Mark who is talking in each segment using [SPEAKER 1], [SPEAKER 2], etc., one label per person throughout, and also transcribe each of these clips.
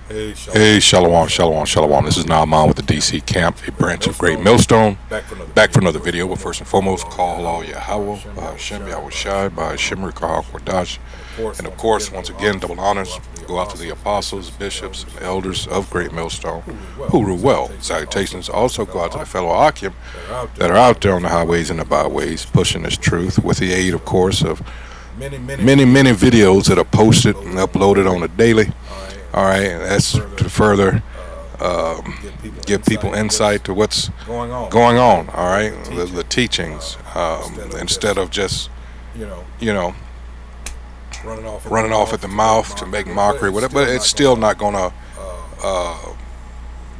[SPEAKER 1] Hey, Shalom.
[SPEAKER 2] Hey, Shalom, Shalom, Shalom. This is Naaman with the DC Camp, a
[SPEAKER 1] Great
[SPEAKER 2] branch of Great
[SPEAKER 1] Millstone.
[SPEAKER 2] Millstone.
[SPEAKER 1] Back for another
[SPEAKER 2] Back for
[SPEAKER 1] video.
[SPEAKER 2] another
[SPEAKER 1] But first
[SPEAKER 2] video,
[SPEAKER 1] and
[SPEAKER 2] but first
[SPEAKER 1] foremost,
[SPEAKER 2] and
[SPEAKER 1] call
[SPEAKER 2] foremost,
[SPEAKER 1] all
[SPEAKER 2] call all
[SPEAKER 1] Yahweh, by
[SPEAKER 2] Yahweh,
[SPEAKER 1] Hashem,
[SPEAKER 2] by
[SPEAKER 1] Yahweh
[SPEAKER 2] Hashem,
[SPEAKER 1] Shai,
[SPEAKER 2] Yahweh
[SPEAKER 1] by
[SPEAKER 2] Shai,
[SPEAKER 1] Hashem,
[SPEAKER 2] by
[SPEAKER 1] Yahweh
[SPEAKER 2] Hashem,
[SPEAKER 1] Kodash.
[SPEAKER 2] Kodash.
[SPEAKER 1] And of course,
[SPEAKER 2] And of
[SPEAKER 1] once
[SPEAKER 2] course,
[SPEAKER 1] again,
[SPEAKER 2] once again, double honors
[SPEAKER 1] go
[SPEAKER 2] go out
[SPEAKER 1] out
[SPEAKER 2] to
[SPEAKER 1] to
[SPEAKER 2] the
[SPEAKER 1] the
[SPEAKER 2] apostles,
[SPEAKER 1] apostles,
[SPEAKER 2] bishops,
[SPEAKER 1] bishops,
[SPEAKER 2] and
[SPEAKER 1] and
[SPEAKER 2] elders
[SPEAKER 1] elders
[SPEAKER 2] of
[SPEAKER 1] of
[SPEAKER 2] Great
[SPEAKER 1] Great
[SPEAKER 2] Millstone
[SPEAKER 1] Millstone,
[SPEAKER 2] who
[SPEAKER 1] who
[SPEAKER 2] rule
[SPEAKER 1] rule
[SPEAKER 2] well.
[SPEAKER 1] well.
[SPEAKER 2] Salutations
[SPEAKER 1] Salutations
[SPEAKER 2] also
[SPEAKER 1] also
[SPEAKER 2] go
[SPEAKER 1] go
[SPEAKER 2] out
[SPEAKER 1] out
[SPEAKER 2] to
[SPEAKER 1] to
[SPEAKER 2] the
[SPEAKER 1] the
[SPEAKER 2] fellow
[SPEAKER 1] fellow
[SPEAKER 2] Akim
[SPEAKER 1] Akim
[SPEAKER 2] that
[SPEAKER 1] that
[SPEAKER 2] are
[SPEAKER 1] are
[SPEAKER 2] out
[SPEAKER 1] out
[SPEAKER 2] there
[SPEAKER 1] there
[SPEAKER 2] on
[SPEAKER 1] on
[SPEAKER 2] the
[SPEAKER 1] the
[SPEAKER 2] highways
[SPEAKER 1] highways
[SPEAKER 2] and the
[SPEAKER 1] and the
[SPEAKER 2] byways,
[SPEAKER 1] byways,
[SPEAKER 2] pushing
[SPEAKER 1] pushing
[SPEAKER 2] this
[SPEAKER 1] this
[SPEAKER 2] truth
[SPEAKER 1] truth
[SPEAKER 2] with the aid, of course, of
[SPEAKER 1] many
[SPEAKER 2] many, many
[SPEAKER 1] videos that are
[SPEAKER 2] videos that are
[SPEAKER 1] posted and
[SPEAKER 2] posted
[SPEAKER 1] uploaded
[SPEAKER 2] on
[SPEAKER 1] on
[SPEAKER 2] the
[SPEAKER 1] the
[SPEAKER 2] daily.
[SPEAKER 1] daily.
[SPEAKER 2] All
[SPEAKER 1] All
[SPEAKER 2] right,
[SPEAKER 1] right,
[SPEAKER 2] and
[SPEAKER 1] and that's
[SPEAKER 2] that's
[SPEAKER 1] to
[SPEAKER 2] to
[SPEAKER 1] further
[SPEAKER 2] further
[SPEAKER 1] give
[SPEAKER 2] give
[SPEAKER 1] people
[SPEAKER 2] people insight
[SPEAKER 1] insight
[SPEAKER 2] to
[SPEAKER 1] to
[SPEAKER 2] what's
[SPEAKER 1] what's
[SPEAKER 2] going
[SPEAKER 1] going
[SPEAKER 2] on.
[SPEAKER 1] on.
[SPEAKER 2] All
[SPEAKER 1] All
[SPEAKER 2] right,
[SPEAKER 1] right,
[SPEAKER 2] the teachings,
[SPEAKER 1] instead
[SPEAKER 2] instead
[SPEAKER 1] of
[SPEAKER 2] of
[SPEAKER 1] just
[SPEAKER 2] just
[SPEAKER 1] you know
[SPEAKER 2] running off at the mouth to make mockery, whatever. But it's still not gonna uh,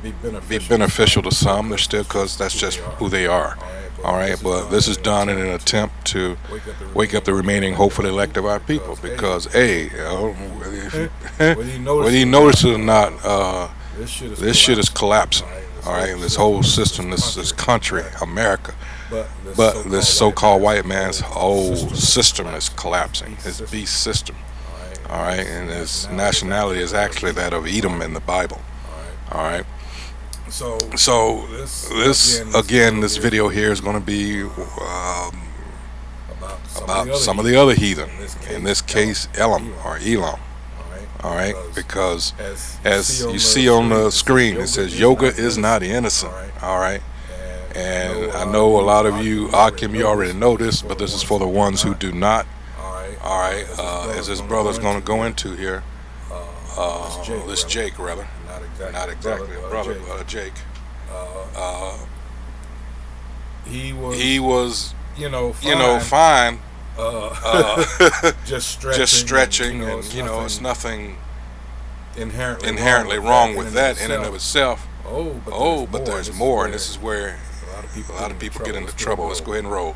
[SPEAKER 2] be
[SPEAKER 1] be
[SPEAKER 2] beneficial
[SPEAKER 1] beneficial
[SPEAKER 2] to
[SPEAKER 1] to
[SPEAKER 2] some.
[SPEAKER 1] some.
[SPEAKER 2] They're still, because that's
[SPEAKER 1] Who
[SPEAKER 2] just
[SPEAKER 1] they are.
[SPEAKER 2] who they are. All
[SPEAKER 1] All
[SPEAKER 2] right,
[SPEAKER 1] right,
[SPEAKER 2] but
[SPEAKER 1] but
[SPEAKER 2] this
[SPEAKER 1] this
[SPEAKER 2] is
[SPEAKER 1] is
[SPEAKER 2] done
[SPEAKER 1] done
[SPEAKER 2] in
[SPEAKER 1] in
[SPEAKER 2] an
[SPEAKER 1] an
[SPEAKER 2] attempt
[SPEAKER 1] attempt
[SPEAKER 2] to
[SPEAKER 1] to
[SPEAKER 2] wake up the remaining hopeful elect of our people. Because, hey, whether you notice it or not, this shit is collapsing. All right, and this whole system, this country, America. But this so-called white man's whole system is collapsing. His beast system. All right, and his nationality is actually that of Edom in the Bible. All right. So this again, this video here is going to be about some of the other heathen. In this case, Elam or Elam. All right, because as you see on the screen, it says yoga is not innocent. All right, and I know a lot of you, Akim, you already know this, but this is for the ones who do not. All right, as this brother's going to go into here, this Jake rather, not exactly a brother, but a Jake. He was, fine,
[SPEAKER 1] just
[SPEAKER 2] just
[SPEAKER 1] stretching,
[SPEAKER 2] stretching, and it's nothing
[SPEAKER 1] inherently
[SPEAKER 2] inherently wrong with that in and of itself.
[SPEAKER 1] Oh,
[SPEAKER 2] But there's more, and this is where
[SPEAKER 1] a
[SPEAKER 2] a lot of people get into trouble. Let's go ahead and roll.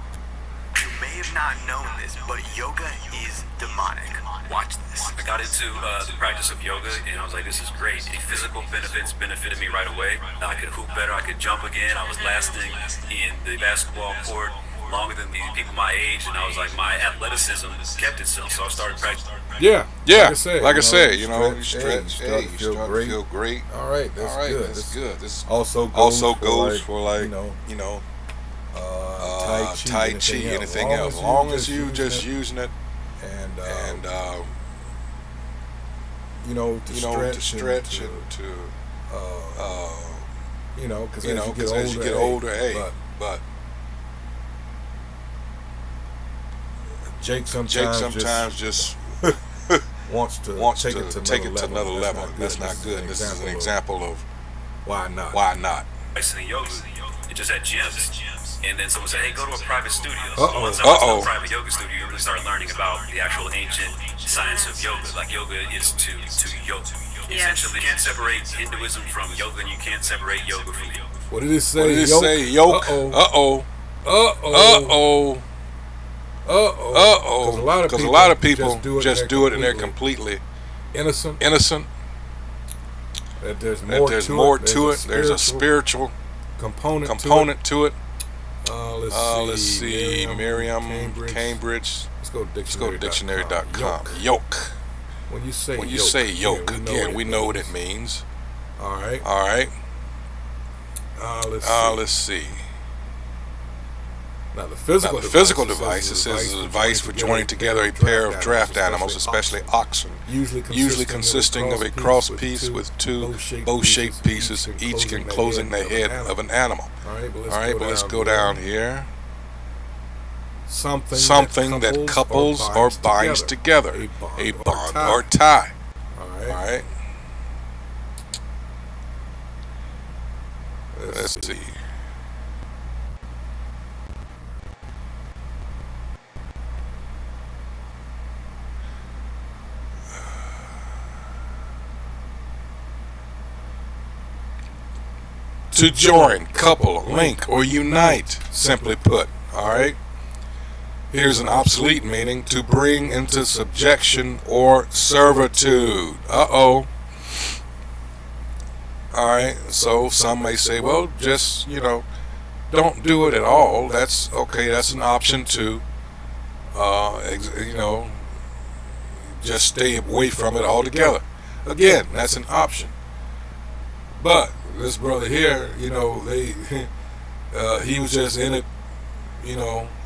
[SPEAKER 3] You may have not known this, but yoga is demonic. Watch this. I got into the practice of yoga, and I was like, this is great. The physical benefits benefited me right away. I could hoop better. I could jump again. I was lasting in the basketball court longer than the people my age, and I was like, my athleticism kept itself, so I started practicing.
[SPEAKER 1] Yeah,
[SPEAKER 2] Like I said, you
[SPEAKER 1] stretch,
[SPEAKER 2] stretch,
[SPEAKER 1] you
[SPEAKER 2] you start to feel great.
[SPEAKER 1] All right,
[SPEAKER 2] That's good. This
[SPEAKER 1] also
[SPEAKER 2] goes for like, Tai Chi, anything else. As long as you just using it
[SPEAKER 1] and
[SPEAKER 2] and
[SPEAKER 1] to stretch
[SPEAKER 2] and to
[SPEAKER 1] because
[SPEAKER 2] as you get older, hey, but
[SPEAKER 1] Jake
[SPEAKER 2] Jake
[SPEAKER 1] sometimes
[SPEAKER 2] sometimes just
[SPEAKER 1] wants to
[SPEAKER 2] take it to another level. That's not good. This is an example of
[SPEAKER 1] why not.
[SPEAKER 2] why not.
[SPEAKER 3] In yoga, it just had gyms. And then someone said, hey, go to a private studio.
[SPEAKER 1] Uh-oh.
[SPEAKER 3] Once I went to a private yoga studio, you really start learning about the actual ancient science of yoga. Like yoga is to yoga. Essentially, you can't separate Hinduism from yoga, and you can't separate yoga from yoga.
[SPEAKER 1] What did it say?
[SPEAKER 2] What did it say? Yoke. Uh-oh. Because a lot of people just do it and they're completely
[SPEAKER 1] innocent. That there's
[SPEAKER 2] more to it. There's a spiritual
[SPEAKER 1] component
[SPEAKER 2] to it.
[SPEAKER 1] Let's see.
[SPEAKER 2] Miriam, Cambridge.
[SPEAKER 1] Let's go
[SPEAKER 2] to dictionary.com. Yoke.
[SPEAKER 1] When you
[SPEAKER 2] say yoke, again, we know what it means.
[SPEAKER 1] All right. Let's see.
[SPEAKER 2] see.
[SPEAKER 1] Now the
[SPEAKER 2] physical device, it says, is a device for joining together a pair of draft animals, especially oxen, usually consisting of a cross piece with two bow-shaped pieces, each enclosing the head of an animal.
[SPEAKER 1] All
[SPEAKER 2] right, but let's go down here.
[SPEAKER 1] Something
[SPEAKER 2] that couples or binds together, a bond or tie.
[SPEAKER 1] All
[SPEAKER 2] All right. Let's see. To join, couple, link, or unite, simply put. All right. Here's an obsolete meaning: to bring into subjection or servitude. Uh-oh. All right. So some may say, well, just, don't do it at all. That's okay. That's an option too. Just stay away from it altogether. Again, that's an option.
[SPEAKER 1] But this brother here, he was just in it,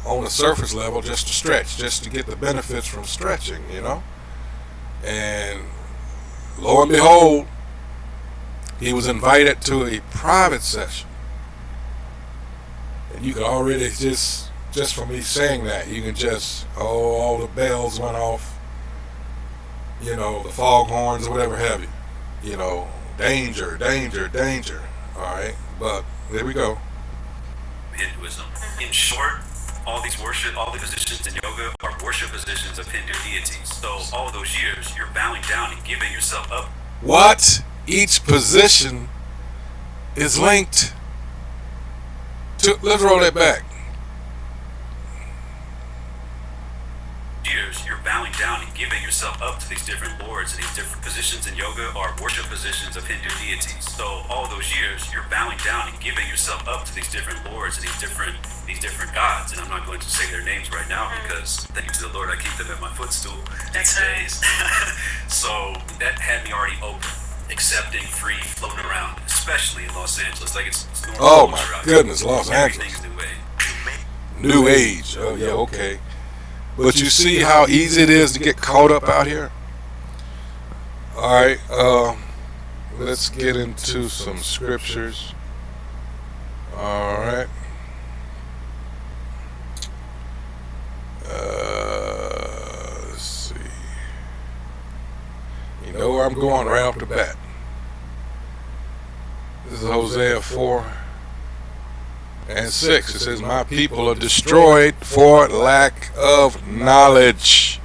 [SPEAKER 1] on the surface level, just to stretch, just to get the benefits from stretching, And lo and behold, he was invited to a private session. And you could already just from me saying that, you can just, all the bells went off, the foghorns or whatever have you. Danger, danger, danger. All right, but there we go.
[SPEAKER 3] Hinduism. In short, all these positions in yoga are worship positions of Hindu deities. So all those years, you're bowing down and giving yourself up.
[SPEAKER 1] What? Each position is linked to. Let's roll that back.
[SPEAKER 3] Years, you're bowing down and giving yourself up to these different lords, and these different positions in yoga are worship positions of Hindu deities. So all those years, you're bowing down and giving yourself up to these different lords and these different gods. And I'm not going to say their names right now because thank you to the Lord, I keep them at my footstool these days. So that had me already open, accepting, free, floating around, especially in Los Angeles. Like it's normal.
[SPEAKER 1] Oh my goodness, Los Angeles.
[SPEAKER 3] Everything's new age.
[SPEAKER 1] New age. Oh yeah, okay. But you see how easy it is to get caught up out here? Alright, let's get into some scriptures. Alright. Let's see. You know where I'm going right off the bat. This is Hosea 4:6. It says, my people are destroyed for lack of knowledge.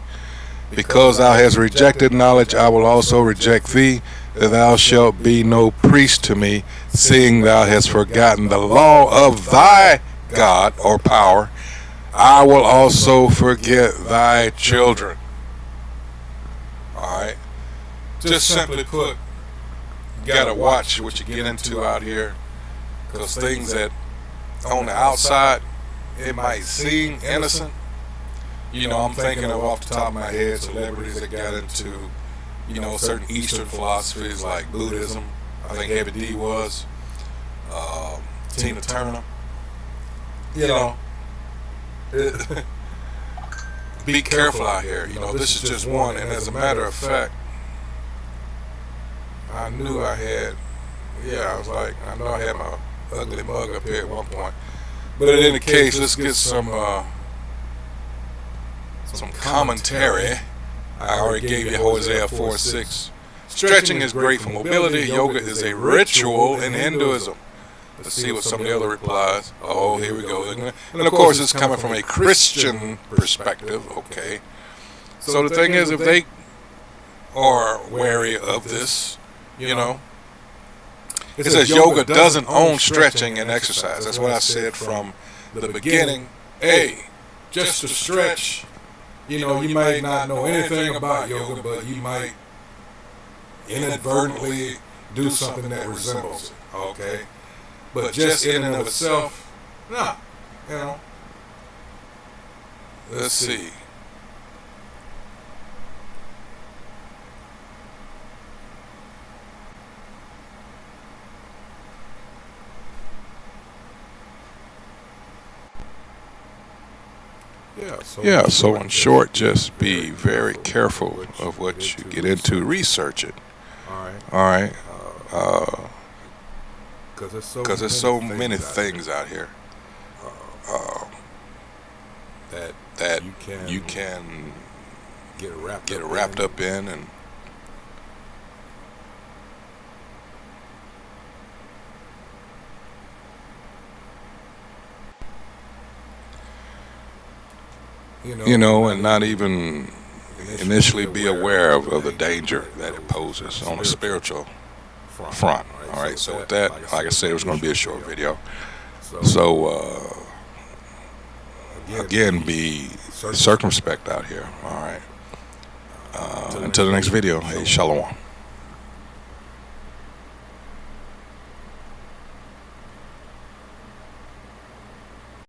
[SPEAKER 1] Because thou hast rejected knowledge, I will also reject thee, that thou shalt be no priest to me, seeing thou hast forgotten the law of thy God or power. I will also forget thy children. Alright? Just simply put, you gotta watch what you get into out here, because things that on the outside it might seem innocent. I'm thinking of off the top of my head celebrities that got into, certain Eastern philosophies like Buddhism. I think Heavy D was, Tina Turner. Be careful out here. This is just one. And as a matter of fact, I knew I had, I know I had my ugly mug up here at one point. But in any case, let's get some commentary. I already gave you Hosea 4:6. Stretching is great for mobility. Yoga is a ritual in Hinduism. Let's see what some of the other replies. Oh, here we go. And of course, it's coming from a Christian perspective. Okay. So the thing is, if they are wary of this, it says yoga doesn't own stretching and exercise. That's what I said from the beginning. Just to stretch, you might not know anything about yoga, but you might inadvertently do something that resembles it. Okay? But just in and of itself, nah. Let's see. So in short, just be very careful of what you get into. Research it. All right. Because there's so many things out here that you can get wrapped up in, and and not even initially be aware of the danger that it poses on a spiritual front. All right, so with that, like I said, it was going to be a short video. So again, be circumspect out here. All right. Until the next video, hey, shalom.